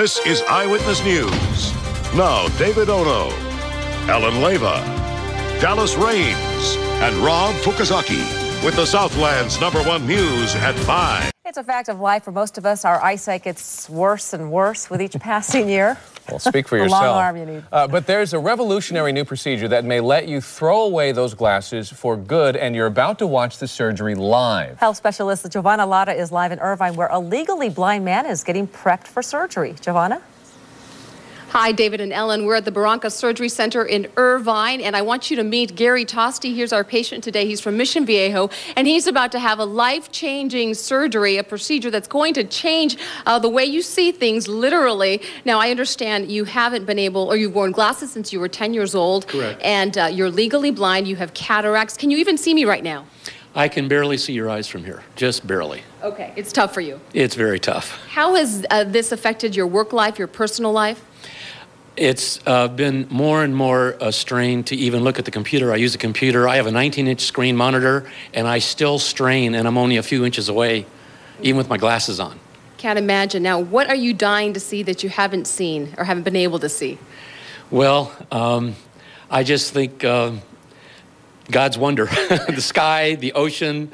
This is Eyewitness News. Now, David Ono, Ellen Leyva, Dallas Raines, and Rob Fukuzaki with the Southland's #1 news at 5. It's a fact of life for most of us. Our eyesight gets worse and worse with each passing year. Well, speak for the yourself. long arm you need. But there's a revolutionary new procedure that may let you throw away those glasses for good, and you're about to watch the surgery live. Health specialist Giovanna Lara is live in Irvine, where a legally blind man is getting prepped for surgery. Giovanna? Hi, David and Ellen. We're at the Barranca Surgery Center in Irvine, and I want you to meet Gary Tosti. Here's our patient today. He's from Mission Viejo, and he's about to have a life-changing surgery, a procedure that's going to change the way you see things, literally. Now, I understand you haven't been able, or you've worn glasses since you were 10 years old. Correct. And you're legally blind. You have cataracts. Can you even see me right now? I can barely see your eyes from here, just barely. Okay, it's tough for you. It's very tough. How has this affected your work life, your personal life? It's been more and more a strain to even look at the computer. I use a computer. I have a 19-inch screen monitor, and I still strain, and I'm only a few inches away, even with my glasses on. Can't imagine. Now, what are you dying to see that you haven't seen or haven't been able to see? Well, I just think God's wonder. The sky, the ocean,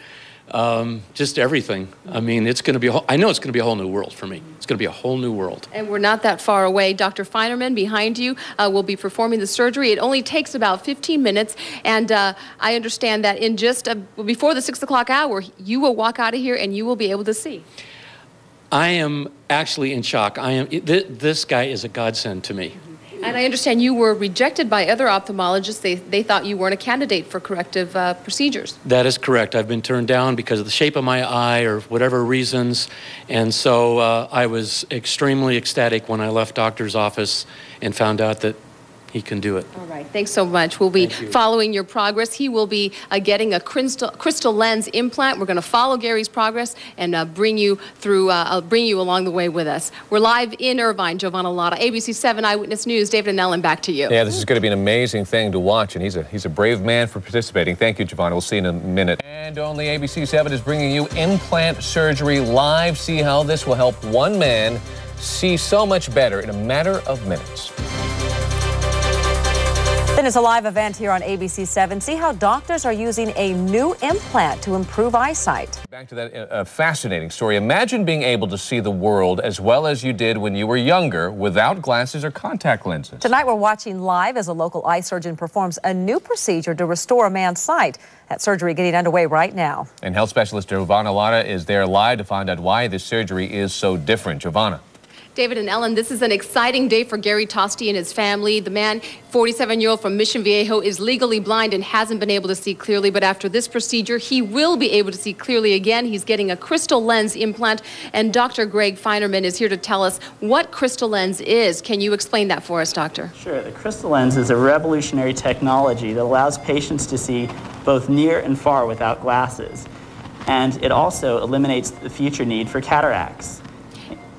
just everything. I mean, it's going to be, I know it's going to be a whole new world for me. It's going to be a whole new world. And we're not that far away. Dr. Feinerman behind you will be performing the surgery. It only takes about 15 minutes. And I understand that in just before the 6 o'clock hour, you will walk out of here and you will be able to see. I am actually in shock. This guy is a godsend to me. And I understand you were rejected by other ophthalmologists. They thought you weren't a candidate for corrective procedures. That is correct. I've been turned down because of the shape of my eye or whatever reasons. And so I was extremely ecstatic when I left doctor's office and found out that he can do it. All right. Thanks so much. We'll be following your progress. He will be getting a Crystalens implant. We're going to follow Gary's progress and bring you through, bring you along the way with us. We're live in Irvine. Giovanna Lara, ABC 7 Eyewitness News. David and Ellen, back to you. Yeah, this is going to be an amazing thing to watch, and he's a brave man for participating. Thank you, Giovanna. We'll see you in a minute. And only ABC 7 is bringing you implant surgery live. See how this will help one man see so much better in a matter of minutes. Then it's a live event here on ABC 7. See how doctors are using a new implant to improve eyesight. Back to that fascinating story. Imagine being able to see the world as well as you did when you were younger without glasses or contact lenses. Tonight we're watching live as a local eye surgeon performs a new procedure to restore a man's sight. That surgery getting underway right now. And health specialist Giovanna Lara is there live to find out why this surgery is so different. Giovanna. David and Ellen, this is an exciting day for Gary Tosti and his family. The man, 47-year-old from Mission Viejo, is legally blind and hasn't been able to see clearly, but after this procedure, he will be able to see clearly again. He's getting a Crystalens implant, and Dr. Greg Feinerman is here to tell us what Crystalens is. Can you explain that for us, Doctor? Sure. The Crystalens is a revolutionary technology that allows patients to see both near and far without glasses, and it also eliminates the future need for cataracts.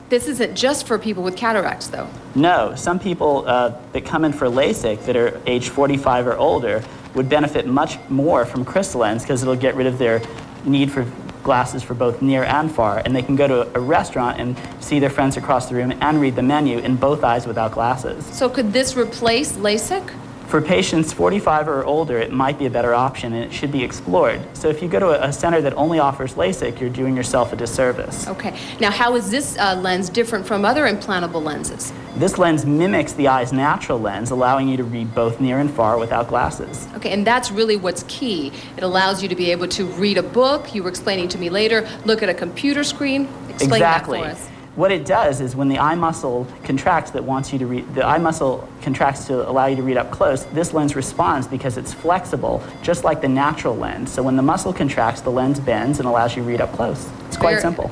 This isn't just for people with cataracts, though. No. Some people that come in for LASIK that are age 45 or older would benefit much more from Crystalens because it'll get rid of their need for glasses for both near and far, and they can go to a restaurant and see their friends across the room and read the menu in both eyes without glasses. So could this replace LASIK? For patients 45 or older, it might be a better option, and it should be explored. So if you go to a center that only offers LASIK, you're doing yourself a disservice. Okay. Now, how is this lens different from other implantable lenses? This lens mimics the eye's natural lens, allowing you to read both near and far without glasses. Okay, and that's really what's key. It allows you to be able to read a book, you were explaining to me later, look at a computer screen. Explain Exactly. that for us. What it does is when the eye muscle contracts that wants you to read, the eye muscle contracts to allow you to read up close, this lens responds because it's flexible, just like the natural lens. So when the muscle contracts, the lens bends and allows you to read up close. It's quite simple.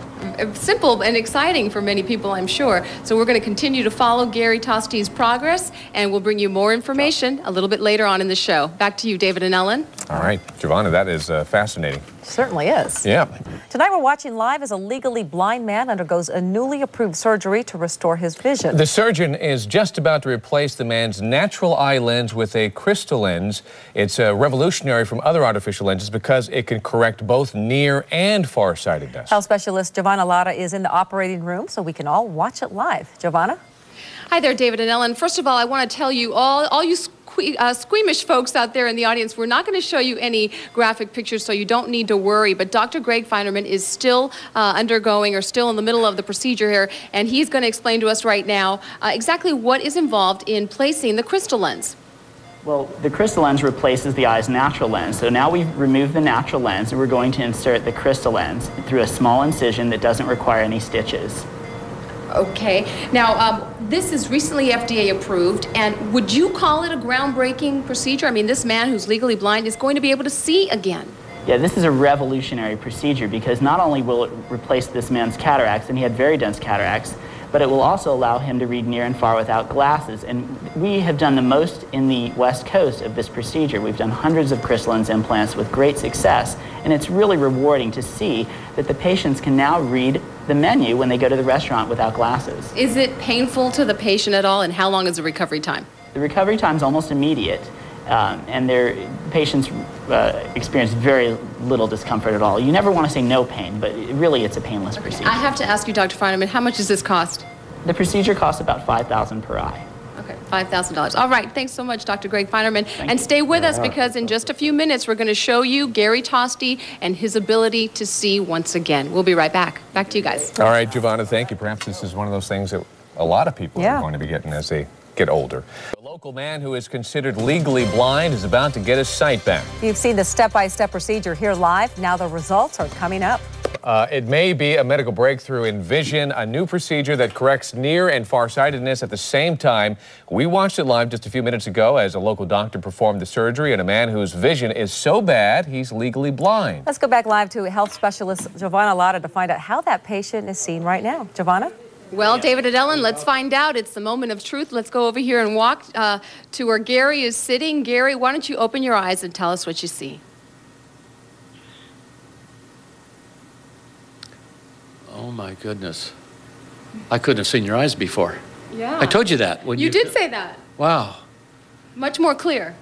Simple and exciting for many people, I'm sure. So we're going to continue to follow Gary Tosti's progress, and we'll bring you more information a little bit later on in the show. Back to you, David and Ellen. All right, Giovanna, that is fascinating. Certainly is. Yeah. Tonight we're watching live as a legally blind man undergoes a new newly approved surgery to restore his vision. The surgeon is just about to replace the man's natural eye lens with a Crystalens. It's revolutionary from other artificial lenses because it can correct both near and farsightedness. Health specialist Giovanna Lara is in the operating room, so we can all watch it live. Giovanna? Hi there, David and Ellen. First of all, I want to tell you, all you squeamish folks out there in the audience, we're not going to show you any graphic pictures, so you don't need to worry. But Dr. Greg Feinerman is still undergoing or still in the middle of the procedure here, and he's going to explain to us right now exactly what is involved in placing the Crystalens. Well, the Crystalens replaces the eye's natural lens. So now we've removed the natural lens, and we're going to insert the Crystalens through a small incision that doesn't require any stitches. Okay. Now, this is recently FDA approved, and would you call it a groundbreaking procedure? I mean, this man who's legally blind is going to be able to see again. Yeah, this is a revolutionary procedure because not only will it replace this man's cataracts, and he had very dense cataracts, but it will also allow him to read near and far without glasses. And we have done the most in the West Coast of this procedure. We've done hundreds of Crystalens implants with great success, and it's really rewarding to see that the patients can now read the menu when they go to the restaurant without glasses. Is it painful to the patient at all, and how long is the recovery time? The recovery time is almost immediate, and their patients experience very little discomfort at all. You never want to say no pain, but really it's a painless procedure. I have to ask you, Dr. Feinerman, how much does this cost? The procedure costs about $5,000 per eye. Okay, $5,000. All right, thanks so much, Dr. Greg Feinerman. And stay with us because in just a few minutes, we're going to show you Gary Toste and his ability to see once again. We'll be right back. Back to you guys. All right, Giovanna, thank you. Perhaps this is one of those things that a lot of people are going to be getting as they get older. A local man who is considered legally blind is about to get his sight back. You've seen the step-by-step procedure here live. Now the results are coming up. It may be a medical breakthrough in vision, a new procedure that corrects near and farsightedness at the same time. We watched it live just a few minutes ago as a local doctor performed the surgery on a man whose vision is so bad he's legally blind. Let's go back live to health specialist Giovanna Lara to find out how that patient is seen right now. Giovanna? Well, David and Ellen, let's find out. It's the moment of truth. Let's go over here and walk to where Gary is sitting. Gary, why don't you open your eyes and tell us what you see? Oh my goodness. I couldn't have seen your eyes before. Yeah. I told you that. When you did say that. Wow. Much more clear.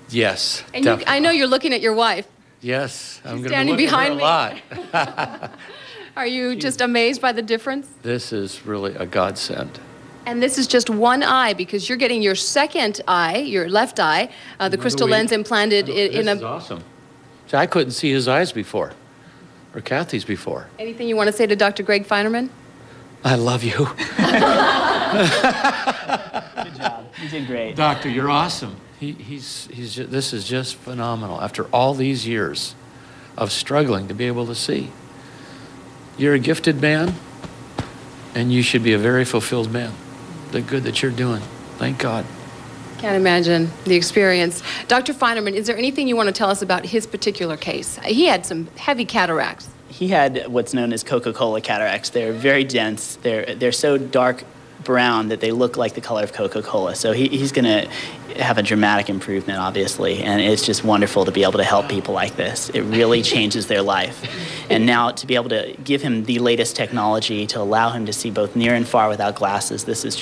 Yes. And I know you're looking at your wife. Yes. I'm going to be standing looking behind at her me. a lot. Are you just amazed by the difference? This is really a godsend. And this is just one eye because you're getting your second eye, your left eye, the Crystalens implanted in a... This is awesome. See, I couldn't see his eyes before, or Kathy's before. Anything you want to say to Dr. Greg Feinerman? I love you. Good job. You did great. Doctor, you're awesome. This is just phenomenal. After all these years of struggling to be able to see. You're a gifted man, and you should be a very fulfilled man. The good that you're doing. Thank God. Can't imagine the experience. Dr. Feinerman, is there anything you want to tell us about his particular case? He had some heavy cataracts. He had what's known as Coca-Cola cataracts. They're very dense. They're so dark brown that they look like the color of Coca-Cola. So he's going to have a dramatic improvement, obviously, and it's just wonderful to be able to help people like this. It really changes their life. And now to be able to give him the latest technology to allow him to see both near and far without glasses, this is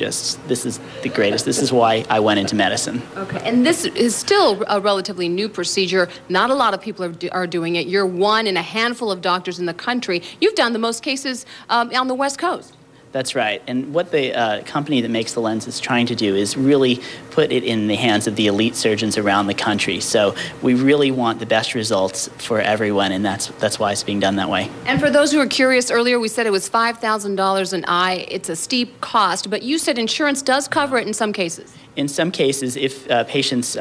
the greatest. This is why I went into medicine. Okay, and this is still a relatively new procedure. Not a lot of people are doing it. You're one in a handful of doctors in the country. You've done the most cases on the West Coast. That's right. And what the company that makes the lens is trying to do is really put it in the hands of the elite surgeons around the country. So we really want the best results for everyone, and that's why it's being done that way. And for those who are curious, earlier we said it was $5,000 an eye. It's a steep cost, but you said insurance does cover it in some cases. In some cases, if patients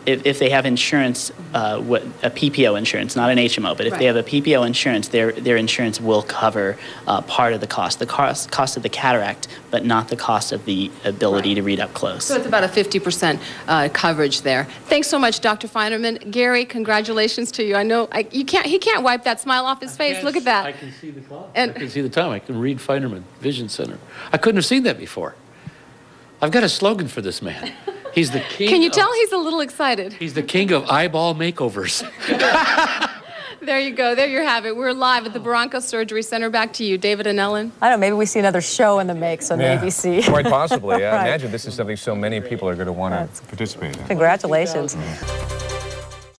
if they have insurance, a PPO insurance, not an HMO, but if they have a PPO insurance, their insurance will cover part of the cost of the cataract, but not the cost of the ability to read up close. So it's about a 50% coverage there. Thanks so much, Dr. Feinerman. Gary, congratulations to you. I know he can't wipe that smile off his face. Look at that. I can see the clock. I can see the time. I can read Feinerman Vision Center. I couldn't have seen that before. I've got a slogan for this man. He's the king. Can you tell he's a little excited? He's the king of eyeball makeovers. There you go. There you have it. We're live at the Barranca Surgery Center. Back to you, David and Ellen. I don't know, maybe we see another show in the makes on ABC. Quite possibly. I Right. imagine this is something so many people are going to want to participate in. Congratulations.